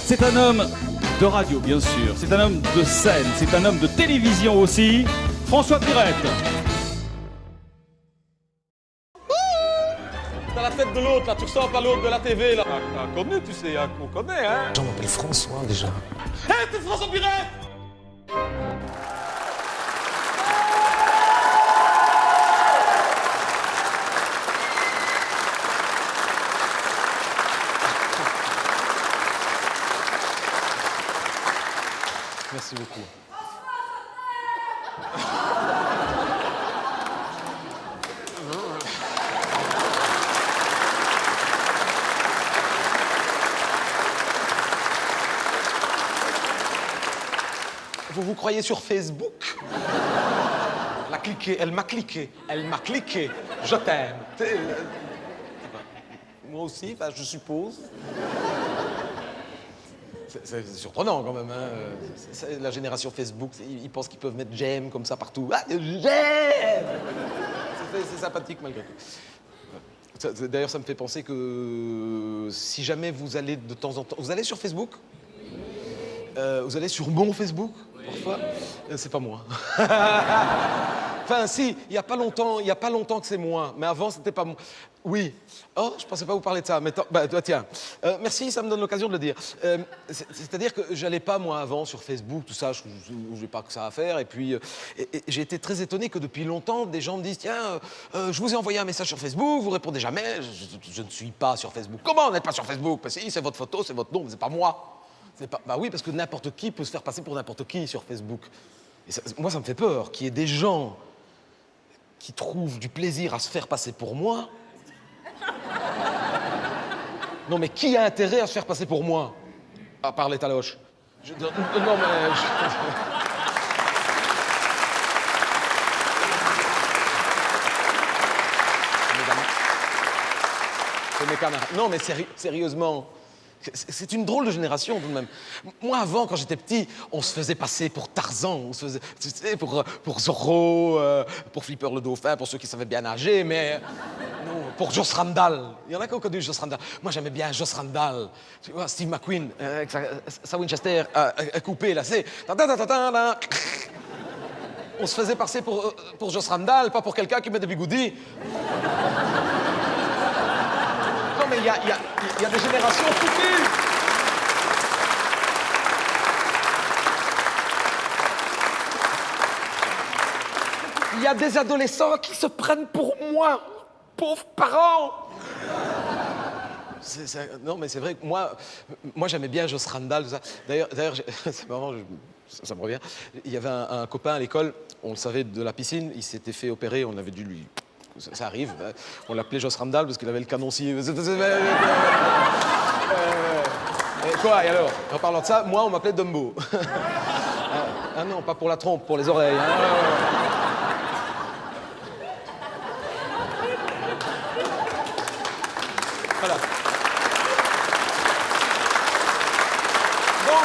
C'est un homme de radio, bien sûr. C'est un homme de scène. C'est un homme de télévision aussi. François Pirette. T'as la tête de l'autre, là, tu ressembles à l'autre de la TV, là. Connu, tu sais, on connaît, hein. Je m'appelle François, déjà. Hé, t'es François Pirette! Merci beaucoup. Vous vous croyez sur Facebook? Elle m'a cliqué. Je t'aime. Moi aussi, enfin, je suppose. C'est surprenant quand même, hein. C'est la génération Facebook, ils pensent qu'ils peuvent mettre j'aime comme ça partout. Ah, j'aime! C'est sympathique malgré tout. D'ailleurs, ça me fait penser que si jamais vous allez de temps en temps... Vous allez sur Facebook? Vous allez sur mon Facebook, parfois? C'est pas moi. Enfin, si, il y a pas longtemps que c'est moi, mais avant, c'était pas moi. Oui. Oh, je pensais pas vous parler de ça, mais tiens. Merci, ça me donne l'occasion de le dire. C'est-à-dire que j'allais pas, moi, avant, sur Facebook, tout ça, je n'ai pas que ça à faire, et puis et j'ai été très étonné que depuis longtemps, des gens me disent, tiens, je vous ai envoyé un message sur Facebook, vous répondez jamais, je ne suis pas sur Facebook. Comment vous n'êtes pas sur Facebook? Parce que si, c'est votre photo, c'est votre nom, mais c'est pas moi. Bah oui, parce que n'importe qui peut se faire passer pour n'importe qui sur Facebook. Et moi, ça me fait peur qu'il y ait des gens qui trouvent du plaisir à se faire passer pour moi. Non, mais qui a intérêt à se faire passer pour moi? À part les taloches. Non, mais... C'est mes camarades. Non, mais sérieusement... C'est une drôle de génération, tout de même. Moi, avant, quand j'étais petit, on se faisait passer pour Tarzan, on se faisait, tu sais, pour Zorro, pour Flipper le dauphin, pour ceux qui savaient bien nager, mais... Non, pour Joss Randall. Il y en a qui ont connu Joss Randall. Moi, j'aimais bien Joss Randall. Tu vois, Steve McQueen, avec sa Winchester coupée, là, c'est... On se faisait passer pour Joss Randall, pas pour quelqu'un qui met des bigoudis. Non, mais il y a des générations foutues. Il y a des adolescents qui se prennent pour moi. Pauvres parents. Non, mais c'est vrai que moi j'aimais bien Joss Randall, tout ça. D'ailleurs, c'est marrant, ça me revient. Il y avait un copain à l'école, on le savait, de la piscine, il s'était fait opérer, on avait dû lui... Ça arrive, hein. On l'appelait Joss Randall parce qu'il avait le canon scié. Quoi, et alors? En parlant de ça, moi, on m'appelait Dumbo. Ah non, pas pour la trompe, pour les oreilles. Hein. Voilà. Bon.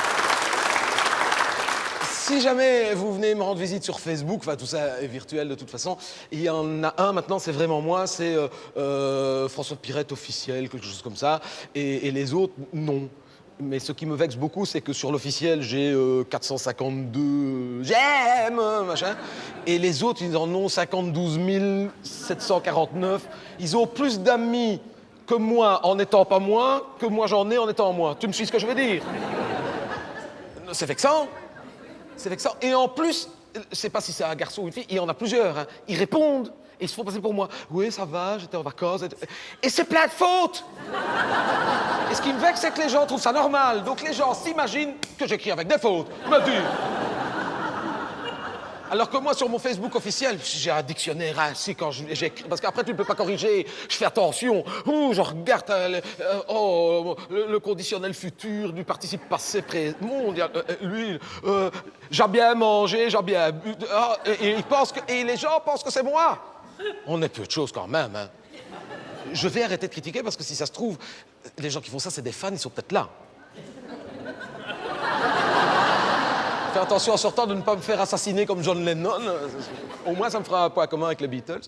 Si jamais vous venez me rendre visite sur Facebook, enfin tout ça est virtuel de toute façon, il y en a un maintenant, c'est vraiment moi, c'est François Pirette officiel, quelque chose comme ça, et les autres, non. Mais ce qui me vexe beaucoup, c'est que sur l'officiel, j'ai 452 j'aime, machin, et les autres, ils en ont 52 749. Ils ont plus d'amis que moi en n'étant pas moi, que moi j'en ai en étant moi. Tu me suis ce que je veux dire? C'est vexant. C'est vexant. Et en plus, je sais pas si c'est un garçon ou une fille, il y en a plusieurs. Hein. Ils répondent et ils se font passer pour moi. Oui, ça va, j'étais en vacances. Et c'est plein de fautes. Et ce qui me vexe, c'est que les gens trouvent ça normal. Donc les gens s'imaginent que j'écris avec des fautes. Me dis. Alors que moi, sur mon Facebook officiel, j'ai un dictionnaire ainsi quand j'écris. Parce qu'après, tu ne peux pas corriger. Je fais attention. Je regarde le conditionnel futur du participe passé, présent. Lui, j'ai bien mangé, j'ai bien bu. Et les gens pensent que c'est moi. On est peu de choses quand même. Hein. Je vais arrêter de critiquer parce que si ça se trouve, les gens qui font ça, c'est des fans, ils sont peut-être là. Fais attention en sortant de ne pas me faire assassiner comme John Lennon. Au moins, ça me fera un point commun avec les Beatles.